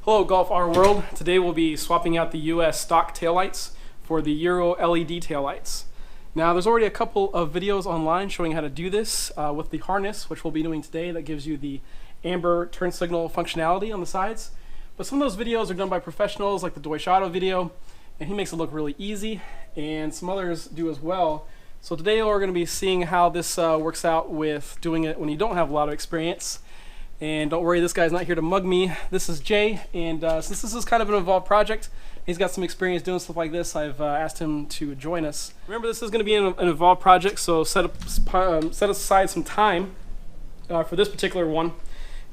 Hello Golf R World. Today we'll be swapping out the US stock taillights for the Euro LED taillights. Now there's already a couple of videos online showing how to do this with the harness, which we'll be doing today, that gives you the amber turn signal functionality on the sides. But some of those videos are done by professionals like the Deutsche Auto video, and he makes it look really easy, and some others do as well. So today we're going to be seeing how this works out with doing it when you don't have a lot of experience. And don't worry, this guy's not here to mug me. This is Jay, and since this is kind of an involved project, he's got some experience doing stuff like this, I've asked him to join us. Remember, this is going to be an involved project, so set aside some time for this particular one.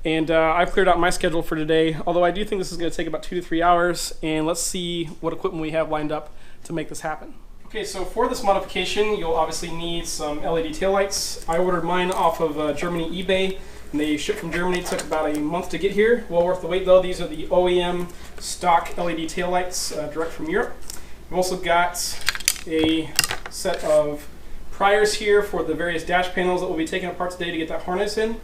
And I've cleared out my schedule for today, although I do think this is going to take about 2 to 3 hours, and let's see what equipment we have lined up to make this happen. Okay, so for this modification, you'll obviously need some LED taillights. I ordered mine off of Germany eBay. And they shipped from Germany. It took about a month to get here. Well worth the wait though. These are the OEM stock LED taillights direct from Europe. We've also got a set of priors here for the various dash panels that we'll be taking apart today to get that harness in.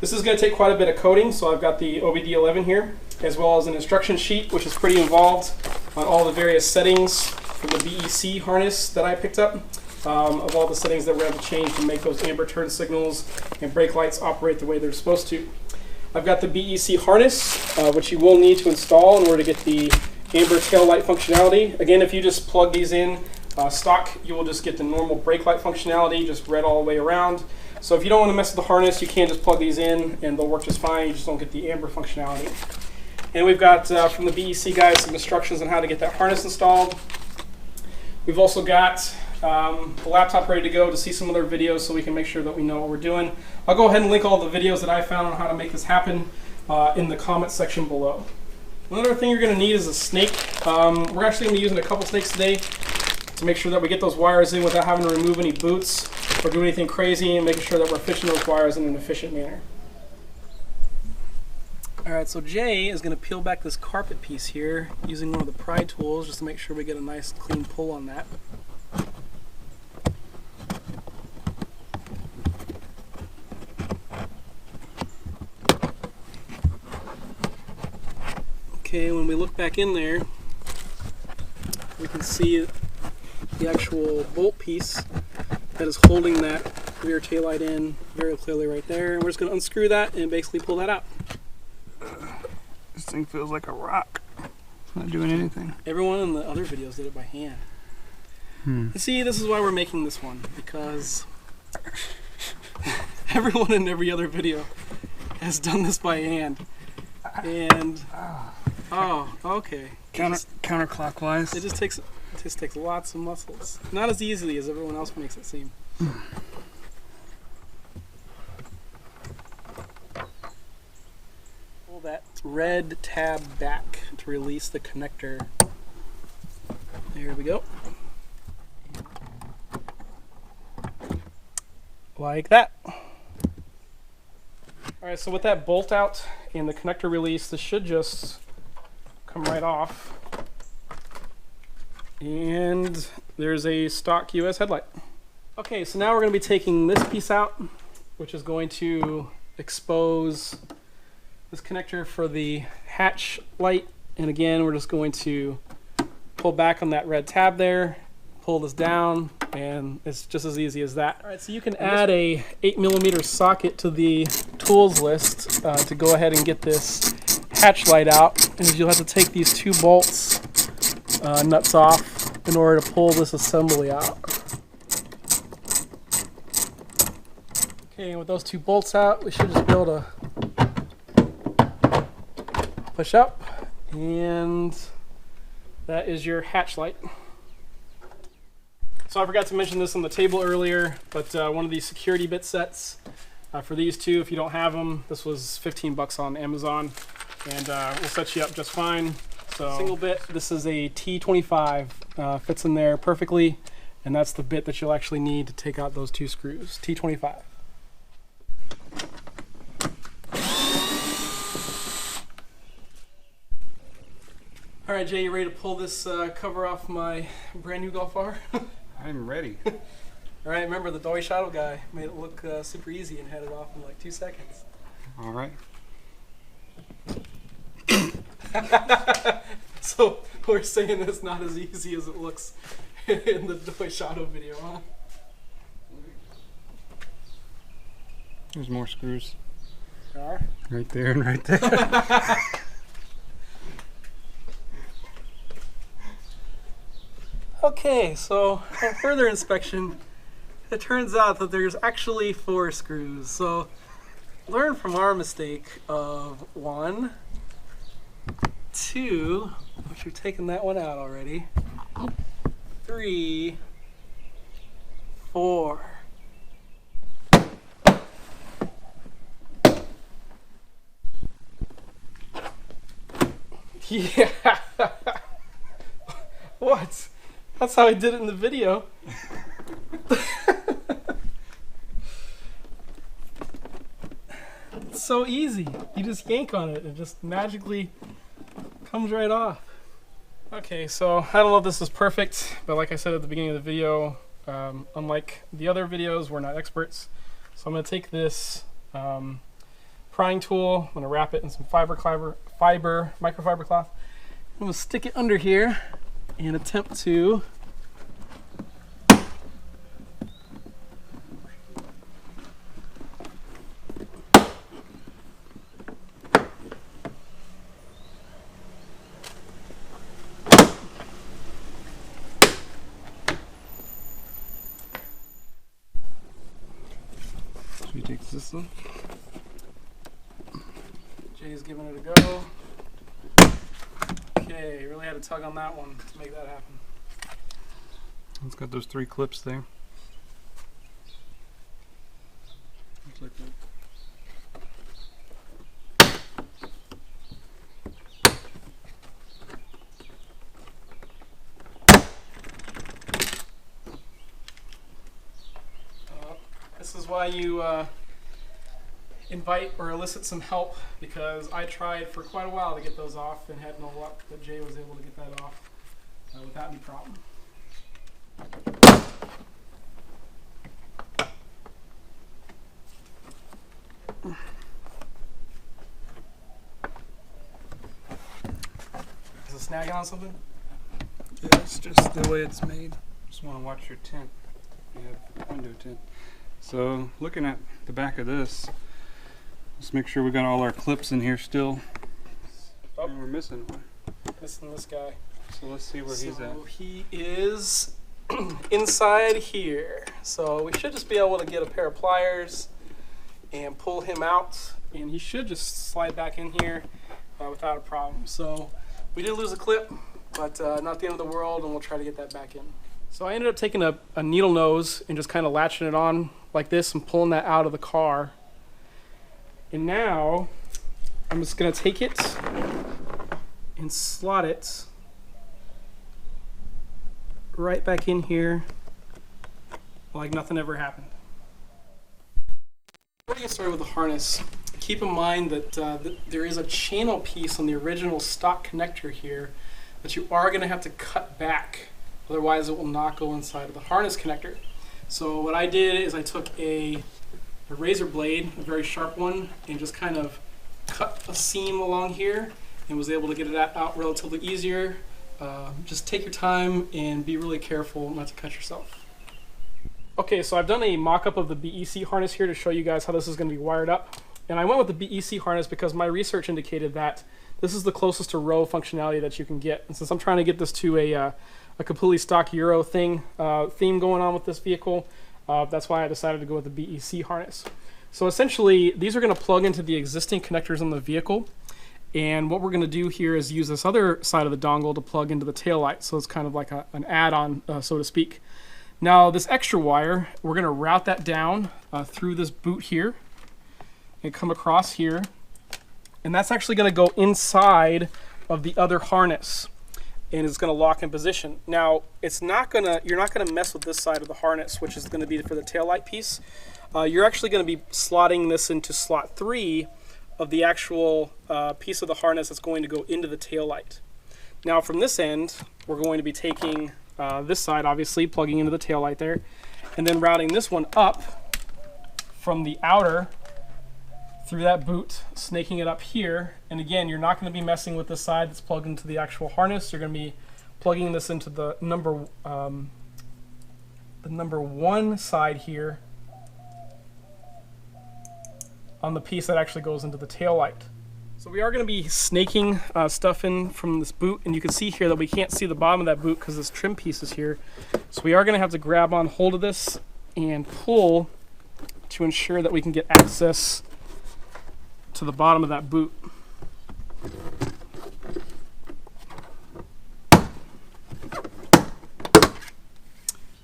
This is going to take quite a bit of coding, so I've got the OBDeleven here, as well as an instruction sheet, which is pretty involved on all the various settings for the BEC harness that I picked up. Of all the settings that we're going to change to make those amber turn signals and brake lights operate the way they're supposed to. I've got the BEC harness, which you will need to install in order to get the amber tail light functionality. Again, if you just plug these in stock, you will just get the normal brake light functionality, just red all the way around. So if you don't want to mess with the harness, you can just plug these in and they'll work just fine. You just don't get the amber functionality. And we've got from the BEC guys some instructions on how to get that harness installed. We've also got the laptop ready to go to see some other videos so we can make sure that we know what we're doing. I'll go ahead and link all the videos that I found on how to make this happen in the comment section below. Another thing you're going to need is a snake. We're actually going to be using a couple snakes today to make sure that we get those wires in without having to remove any boots or do anything crazy, and making sure that we're fishing those wires in an efficient manner. Alright, so Jay is going to peel back this carpet piece here using one of the pry tools just to make sure we get a nice clean pull on that. Okay, when we look back in there, we can see the actual bolt piece that is holding that rear taillight in very clearly right there. And we're just going to unscrew that and basically pull that out. This thing feels like a rock. It's not doing anything. Everyone in the other videos did it by hand. You see, this is why we're making this one, because everyone in every other video has done this by hand. And oh, okay. Counterclockwise. It just takes lots of muscles. Not as easily as everyone else makes it seem. Pull that red tab back to release the connector. There we go. Like that. Alright, so with that bolt out and the connector release, this should just come right off. And there's a stock US headlight. Okay, so now we're going to be taking this piece out, which is going to expose this connector for the hatch light. And again, we're just going to pull back on that red tab there, pull this down, and it's just as easy as that. Alright, so you can add a 8mm socket to the tools list to go ahead and get this hatch light out. And you'll have to take these two bolts nuts off in order to pull this assembly out. Okay, and with those two bolts out, we should just be able to push up, and that is your hatch light. So I forgot to mention this on the table earlier, but one of these security bit sets for these two, if you don't have them, this was 15 bucks on Amazon, and we'll set you up just fine. So single bit, this is a T25, fits in there perfectly, and that's the bit that you'll actually need to take out those two screws, T25. All right, Jay, you ready to pull this cover off my brand new Golf R? I'm ready. All right, remember the Deutsche Auto guy made it look super easy and had it off in like 2 seconds. All right. So we're saying it's not as easy as it looks in the Deutsche Auto video, huh? There's more screws. There are? Right there and right there. Okay, so on further inspection, it turns out that there's actually 4 screws. So learn from our mistake of 1, 2, which we've taken that one out already, 3, 4. Yeah. What? That's how I did it in the video. It's so easy. You just yank on it and it just magically comes right off. Okay, so I don't know if this is perfect, but like I said at the beginning of the video, unlike the other videos, we're not experts. So I'm going to take this prying tool, I'm going to wrap it in some microfiber cloth. I'm going to stick it under here and attempt to Should we take this one? Jay's giving it a go. Okay, really had to tug on that one to make that happen. It's got those 3 clips there. Looks like that. This is why you invite or elicit some help, because I tried for quite a while to get those off and had no luck, but Jay was able to get that off without any problem. Is it snagging on something? Yeah, it's just the way it's made. Just want to watch your tint. You have window tint. So looking at the back of this, let's make sure we got all our clips in here still. Oh. And we're missing one. Missing this guy. So let's see where he's at. So he is inside here. So we should just be able to get a pair of pliers and pull him out, and he should just slide back in here without a problem. So we did lose a clip, but not the end of the world, and we'll try to get that back in. So I ended up taking a needle nose and just kind of latching it on like this and pulling that out of the car. And now I'm just going to take it and slot it right back in here like nothing ever happened. Before we get started with the harness, keep in mind that there is a channel piece on the original stock connector here that you are going to have to cut back. Otherwise it will not go inside of the harness connector. So what I did is I took a razor blade, a very sharp one, and just kind of cut a seam along here and was able to get it out relatively easier. Just take your time and be really careful not to cut yourself. Okay, so I've done a mock-up of the BEC harness here to show you guys how this is going to be wired up. And I went with the BEC harness because my research indicated that this is the closest to row functionality that you can get. And since I'm trying to get this to a completely stock Euro theme going on with this vehicle, that's why I decided to go with the BEC harness. So essentially, these are going to plug into the existing connectors on the vehicle. And what we're going to do here is use this other side of the dongle to plug into the taillight. So it's kind of like an add-on, so to speak. Now, this extra wire, we're going to route that down through this boot here and come across here. And that's actually going to go inside of the other harness, and it's going to lock in position. Now, you're not going to mess with this side of the harness, which is going to be for the taillight piece. You're actually going to be slotting this into slot 3 of the actual piece of the harness that's going to go into the taillight. Now, from this end, we're going to be taking this side, obviously, plugging into the taillight there, and then routing this one up from the outer through that boot, snaking it up here. And again, you're not going to be messing with the side that's plugged into the actual harness. You're going to be plugging this into the number 1 side here on the piece that actually goes into the tail light. So we are going to be snaking stuff in from this boot, and you can see here that we can't see the bottom of that boot because this trim piece is here. So we are going to have to grab on hold of this and pull to ensure that we can get access to the bottom of that boot.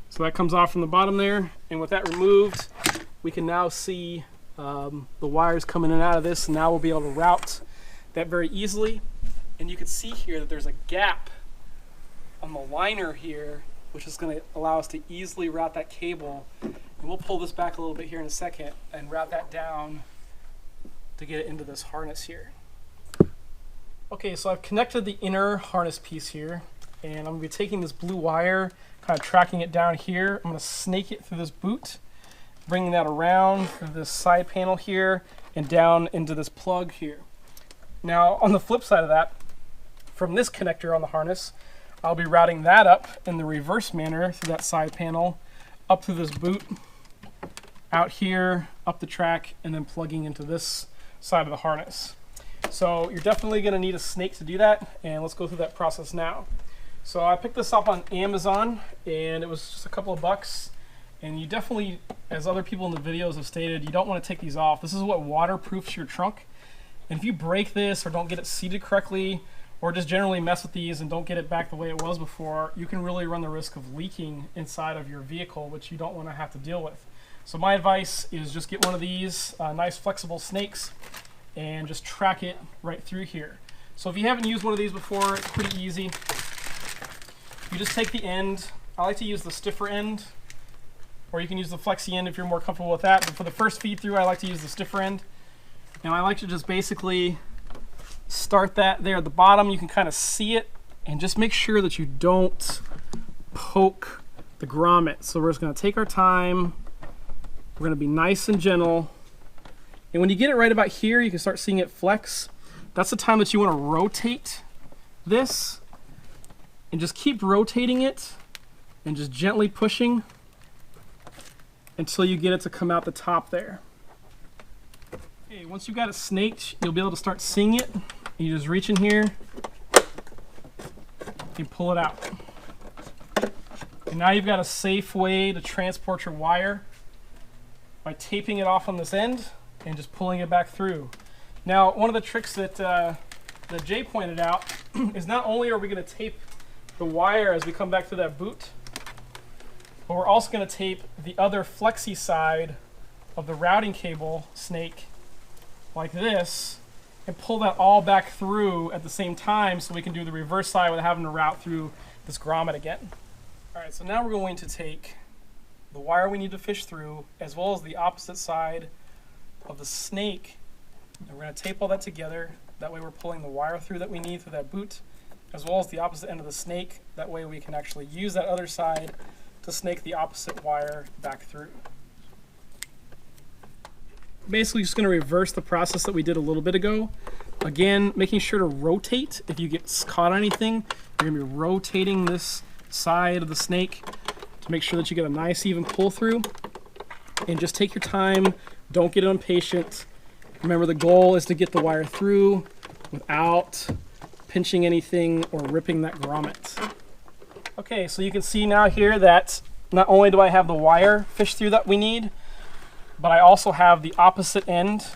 So that comes off from the bottom there, and with that removed, we can now see the wires coming in and out of this, and now we'll be able to route that very easily. And you can see here that there's a gap on the liner here, which is going to allow us to easily route that cable. And we'll pull this back a little bit here in a second and route that down to get it into this harness here. Okay, so I've connected the inner harness piece here, and I'm going to be taking this blue wire, kind of tracking it down here. I'm going to snake it through this boot, bringing that around through this side panel here and down into this plug here. Now, on the flip side of that, from this connector on the harness, I'll be routing that up in the reverse manner through that side panel, up through this boot, out here, up the track, and then plugging into this side of the harness. So you're definitely going to need a snake to do that, and let's go through that process now. So I picked this up on Amazon, and it was just a couple of bucks. And you definitely, as other people in the videos have stated, you don't want to take these off. This is what waterproofs your trunk. And if you break this or don't get it seated correctly, or just generally mess with these and don't get it back the way it was before, you can really run the risk of leaking inside of your vehicle, which you don't want to have to deal with. So my advice is just get one of these nice flexible snakes and just track it right through here. So if you haven't used one of these before, it's pretty easy. You just take the end. I like to use the stiffer end, or you can use the flexi end if you're more comfortable with that. But for the first feed through, I like to use the stiffer end. And I like to just basically start that there at the bottom. You can kind of see it, and just make sure that you don't poke the grommet. So we're just going to take our time. We're going to be nice and gentle. And when you get it right about here, you can start seeing it flex. That's the time that you want to rotate this, and just keep rotating it and just gently pushing until you get it to come out the top there. Okay, once you've got it snaked, you'll be able to start seeing it. You just reach in here and pull it out. And now you've got a safe way to transport your wire by taping it off on this end and just pulling it back through. Now, one of the tricks that Jay pointed out is not only are we going to tape the wire as we come back through that boot, but we're also going to tape the other flexi side of the routing cable snake like this and pull that all back through at the same time so we can do the reverse side without having to route through this grommet again. All right, so now we're going to take the wire we need to fish through as well as the opposite side of the snake, and we're going to tape all that together. That way we're pulling the wire through that we need through that boot as well as the opposite end of the snake. That way we can actually use that other side to snake the opposite wire back through. Basically just going to reverse the process that we did a little bit ago. Again, making sure to rotate. If you get caught on anything, you're going to be rotating this side of the snake to make sure that you get a nice even pull through. And just take your time. Don't get impatient. Remember, the goal is to get the wire through without pinching anything or ripping that grommet. Okay, so you can see now here that not only do I have the wire fished through that we need, but I also have the opposite end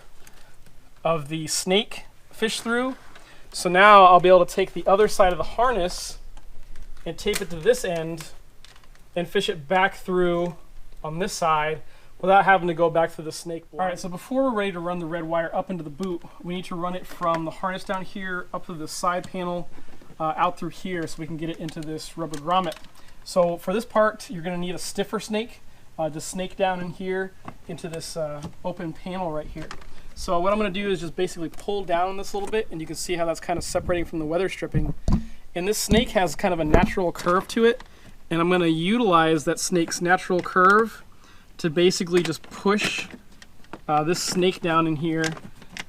of the snake fished through. So now I'll be able to take the other side of the harness and tape it to this end and fish it back through on this side without having to go back through the snake block. All right, so before we're ready to run the red wire up into the boot, we need to run it from the harness down here up to the side panel out through here so we can get it into this rubber grommet. So for this part, you're going to need a stiffer snake to snake down in here into this open panel right here. So what I'm going to do is just basically pull down this a little bit, and you can see how that's kind of separating from the weather stripping. And this snake has kind of a natural curve to it, and I'm going to utilize that snake's natural curve to basically just push this snake down in here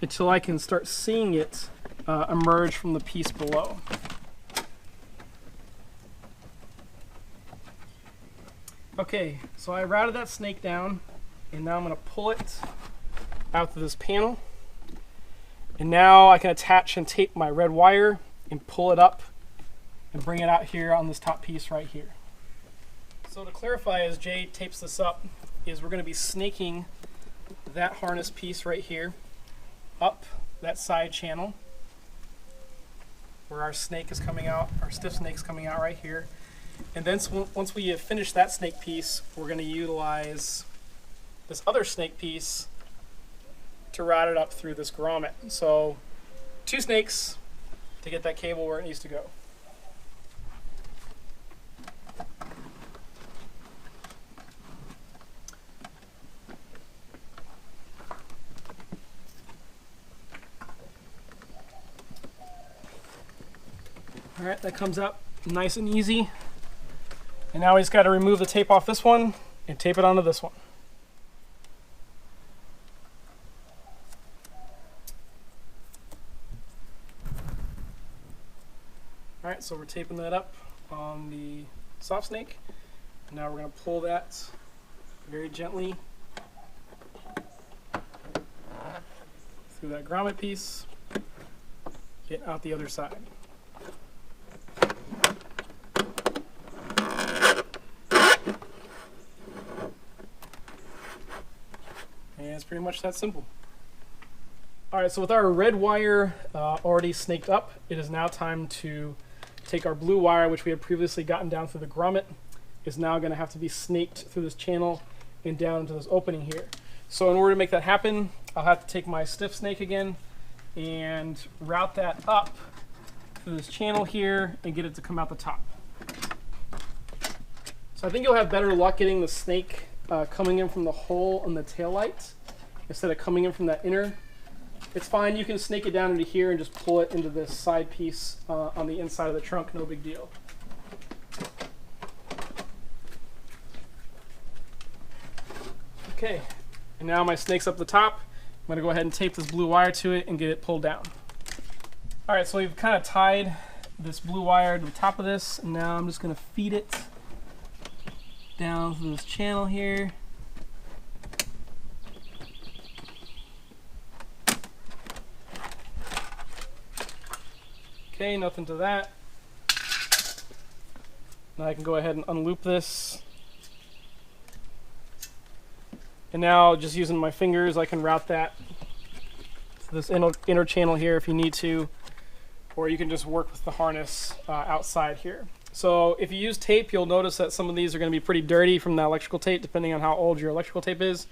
until I can start seeing it emerge from the piece below. Okay, so I routed that snake down, and now I'm going to pull it out to this panel. And now I can attach and tape my red wire and pull it up and bring it out here on this top piece right here. So to clarify, as Jay tapes this up, is we're going to be snaking that harness piece right here up that side channel where our snake is coming out, our stiff snake's coming out right here. And then once we have finished that snake piece, we're going to utilize this other snake piece to route it up through this grommet. So 2 snakes to get that cable where it needs to go. All right, that comes out nice and easy. And now we just got to remove the tape off this one and tape it onto this one. All right, so we're taping that up on the soft snake. And now we're going to pull that very gently through that grommet piece, get out the other side. And it's pretty much that simple. All right, so with our red wire already snaked up, it is now time to take our blue wire, which we had previously gotten down through the grommet, is now going to have to be snaked through this channel and down into this opening here. So in order to make that happen, I'll have to take my stiff snake again and route that up through this channel here and get it to come out the top. So I think you'll have better luck getting the snake coming in from the hole in the taillight instead of coming in from that inner. It's fine, you can snake it down into here and just pull it into this side piece on the inside of the trunk, no big deal. Okay, and now my snake's up the top. I'm going to go ahead and tape this blue wire to it and get it pulled down. All right, so we've kind of tied this blue wire to the top of this, and now I'm just going to feed it down through this channel here. Okay, nothing to that. Now I can go ahead and unloop this. And now, just using my fingers, I can route that to this inner channel here if you need to, or you can just work with the harness outside here. So if you use tape, you'll notice that some of these are going to be pretty dirty from the electrical tape, depending on how old your electrical tape is.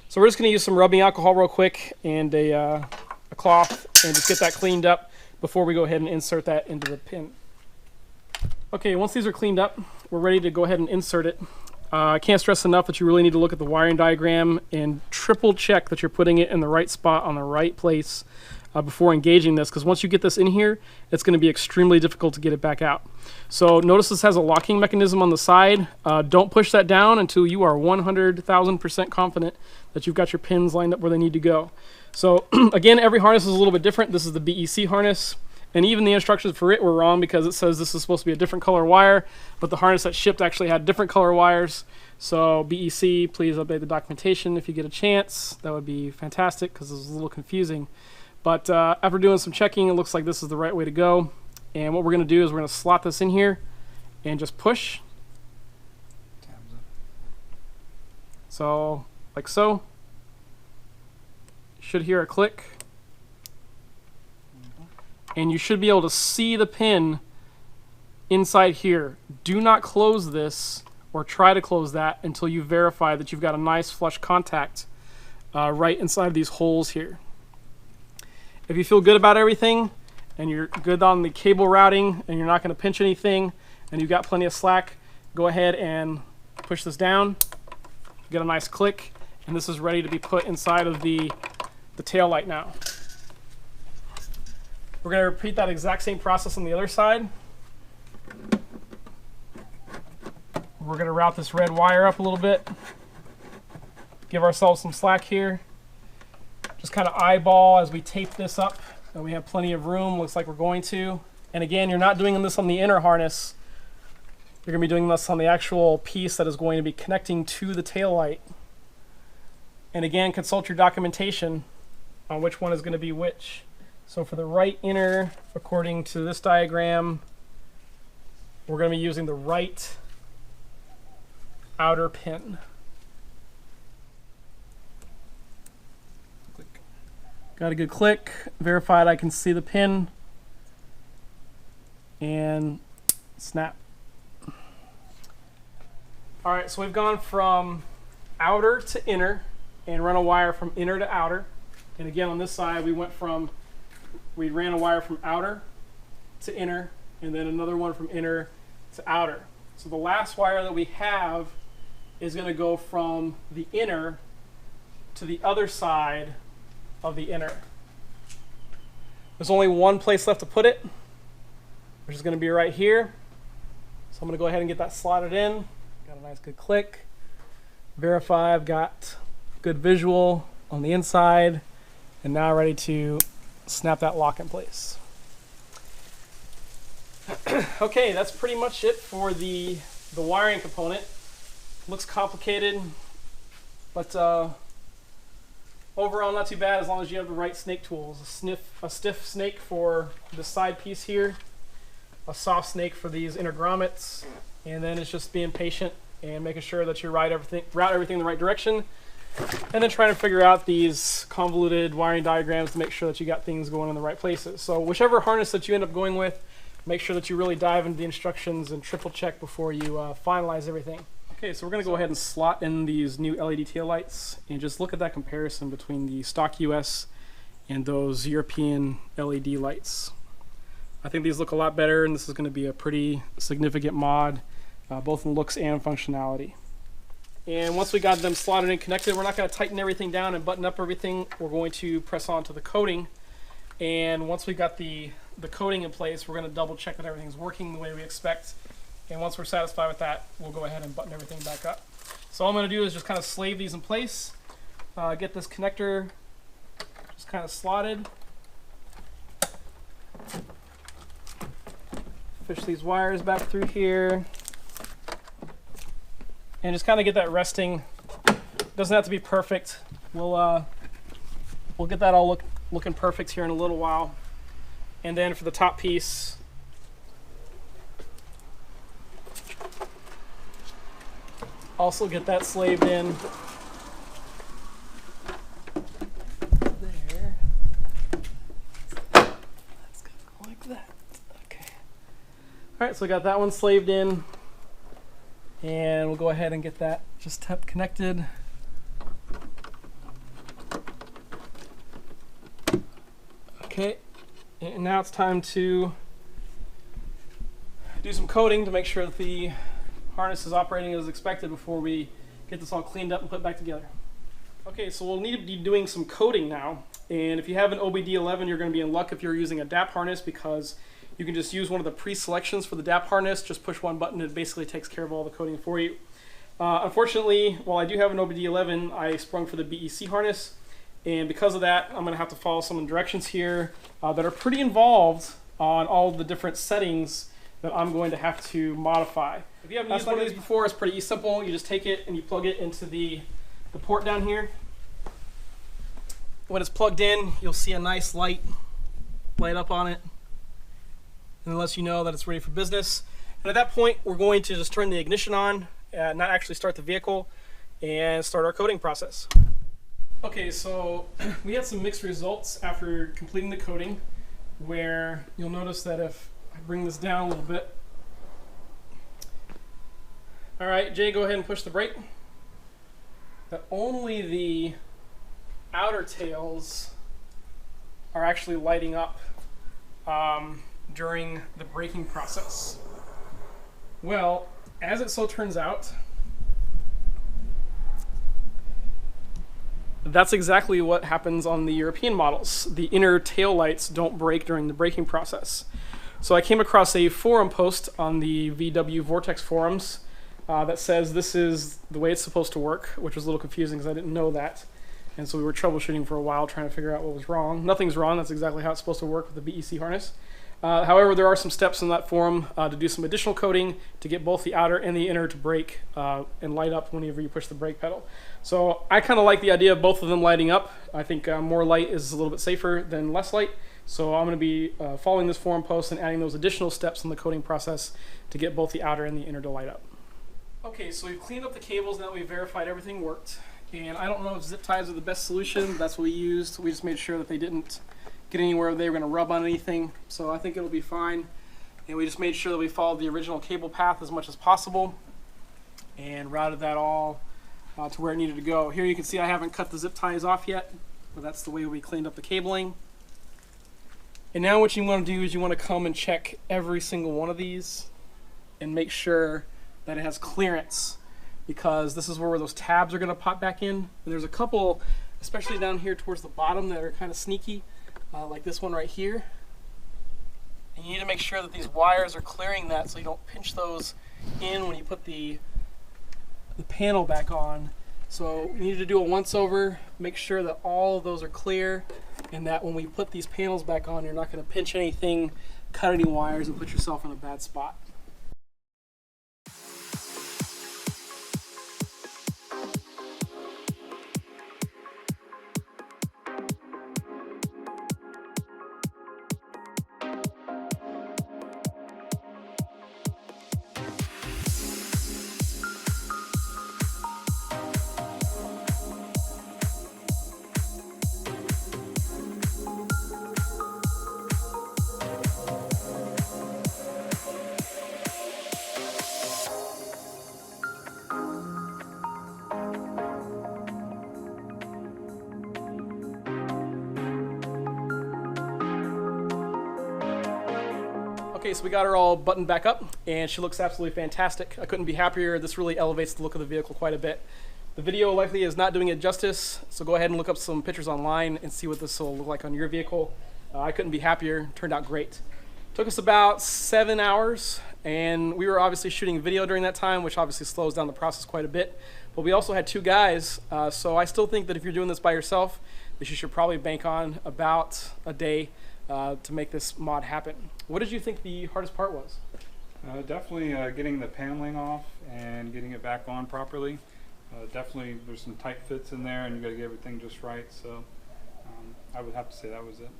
So we're just going to use some rubbing alcohol real quick and a cloth and just get that cleaned up before we go ahead and insert that into the pin. Okay, once these are cleaned up, we're ready to go ahead and insert it. I can't stress enough that you really need to look at the wiring diagram and triple check that you're putting it in the right spot on the right place before engaging this, because once you get this in here, it's going to be extremely difficult to get it back out. So notice this has a locking mechanism on the side. Don't push that down until you are 100,000% confident that you've got your pins lined up where they need to go. So again, every harness is a little bit different. This is the BEC harness, and even the instructions for it were wrong because it says this is supposed to be a different color wire, but the harness that shipped actually had different color wires. So BEC, please update the documentation if you get a chance. That would be fantastic because it was a little confusing. But after doing some checking, it looks like this is the right way to go. And what we're going to do is we're going to slot this in here and just push. So, like so. You should hear a click. And you should be able to see the pin inside here. Do not close this or try to close that until you verify that you've got a nice flush contact right inside of these holes here. If you feel good about everything and you're good on the cable routing and you're not going to pinch anything and you've got plenty of slack, go ahead and push this down. Get a nice click, and this is ready to be put inside of the tail light now. We're going to repeat that exact same process on the other side. We're going to route this red wire up a little bit. Give ourselves some slack here. Just just kind of eyeball as we tape this up. And we have plenty of room, looks like we're going to. And again, you're not doing this on the inner harness. You're going to be doing this on the actual piece that is going to be connecting to the tail light. And again, consult your documentation on which one is going to be which. So for the right inner, according to this diagram, we're going to be using the right outer pin. Click. Got a good click, verified I can see the pin, and snap. All right, so we've gone from outer to inner and run a wire from inner to outer. And again, on this side, we ran a wire from outer to inner, and then another one from inner to outer. So the last wire that we have is going to go from the inner to the other side of the inner. There's only one place left to put it, which is going to be right here. So I'm going to go ahead and get that slotted in. Got a nice good click. Verify I've got good visual on the inside, and now ready to snap that lock in place. Okay, that's pretty much it for the wiring component. Looks complicated, but overall not too bad as long as you have the right snake tools. A stiff snake for the side piece here, a soft snake for these inner grommets, and then it's just being patient and making sure that you route everything in the right direction, and then trying to figure out these convoluted wiring diagrams to make sure that you got things going in the right places. So whichever harness that you end up going with, make sure that you really dive into the instructions and triple check before you finalize everything. Okay, so we're going to go ahead and slot in these new LED taillights and just look at that comparison between the stock US and those European LED lights. I think these look a lot better, and this is going to be a pretty significant mod, both in looks and functionality. And once we got them slotted and connected, we're not going to tighten everything down and button up everything. We're going to press on to the coating. And once we got the coating in place, we're going to double check that everything's working the way we expect. And once we're satisfied with that, we'll go ahead and button everything back up. So all I'm going to do is just kind of slave these in place, get this connector just kind of slotted, fish these wires back through here, and just kind of get that resting. Doesn't have to be perfect. We'll get that all looking perfect here in a little while. And then for the top piece, also get that slaved in. There. That's gonna go like that. Okay. All right, so we got that one slaved in, and we'll go ahead and get that just connected. Okay, and now it's time to do some coating to make sure that the harness is operating as expected before we get this all cleaned up and put back together. Okay, so we'll need to be doing some coating now, and if you have an OBDeleven, you're going to be in luck if you're using a DAP harness, because you can just use one of the pre-selections for the DAP harness, just push one button, and it basically takes care of all the coating for you. Unfortunately, while I do have an OBDeleven, I sprung for the BEC harness, and because of that, I'm going to have to follow some directions here that are pretty involved on all the different settings that I'm going to have to modify. If you haven't used one of these before, it's pretty simple. You just take it and you plug it into the port down here. When it's plugged in, you'll see a nice light up on it, and it lets you know that it's ready for business. And at that point, we're going to just turn the ignition on, not actually start the vehicle, and start our coating process. Okay, so we had some mixed results after completing the coating, where you'll notice that if I bring this down a little bit. All right, Jay, go ahead and push the brake. That only the outer tails are actually lighting up during the braking process. Well, as it so turns out, that's exactly what happens on the European models. The inner tail lights don't brake during the braking process. So I came across a forum post on the VW Vortex forums that says this is the way it's supposed to work, which was a little confusing because I didn't know that. And so we were troubleshooting for a while trying to figure out what was wrong. Nothing's wrong. That's exactly how it's supposed to work with the BEC harness. However, there are some steps in that form to do some additional coating to get both the outer and the inner to brake and light up whenever you push the brake pedal. So I kind of like the idea of both of them lighting up. I think more light is a little bit safer than less light. So I'm going to be following this forum post and adding those additional steps in the coating process to get both the outer and the inner to light up. Okay, so we've cleaned up the cables now that we've verified everything worked. And I don't know if zip ties are the best solution. That's what we used. We just made sure that they didn't get anywhere they were going to rub on anything. So I think it'll be fine. And we just made sure that we followed the original cable path as much as possible and routed that all to where it needed to go. Here you can see I haven't cut the zip ties off yet, but that's the way we cleaned up the cabling. And now what you want to do is you want to come and check every single one of these and make sure that it has clearance, because this is where those tabs are going to pop back in. And there's a couple, especially down here towards the bottom, that are kind of sneaky, like this one right here. And you need to make sure that these wires are clearing that so you don't pinch those in when you put the panel back on. So you need to do a once over, make sure that all of those are clear, and that when we put these panels back on, you're not going to pinch anything, cut any wires, and put yourself in a bad spot. Okay, so we got her all buttoned back up, and she looks absolutely fantastic. I couldn't be happier. This really elevates the look of the vehicle quite a bit. The video likely is not doing it justice, so go ahead and look up some pictures online and see what this will look like on your vehicle. I couldn't be happier. Turned out great. Took us about 7 hours, and we were obviously shooting video during that time, which obviously slows down the process quite a bit. But we also had 2 guys, so I still think that if you're doing this by yourself, that you should probably bank on about a day to make this mod happen. What did you think the hardest part was? Definitely getting the paneling off and getting it back on properly. Definitely there's some tight fits in there and you got to get everything just right, so I would have to say that was it.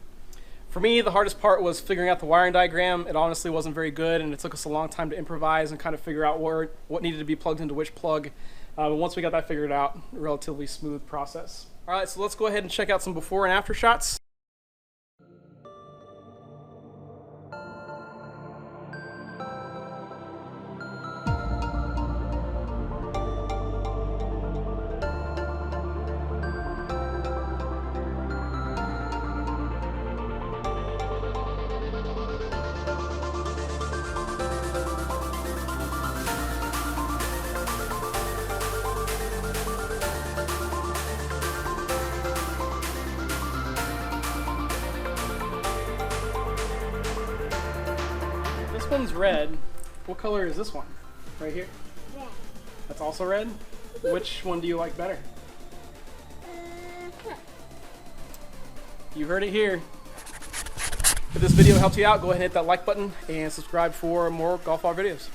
For me, the hardest part was figuring out the wiring diagram. It honestly wasn't very good, and it took us a long time to improvise and kind of figure out what needed to be plugged into which plug. But once we got that figured out, a relatively smooth process. All right, so let's go ahead and check out some before and after shots. This one's red. What color is this one? Right here? Yeah. That's also red? Which one do you like better? You heard it here. If this video helped you out, go ahead and hit that like button and subscribe for more golf ball videos.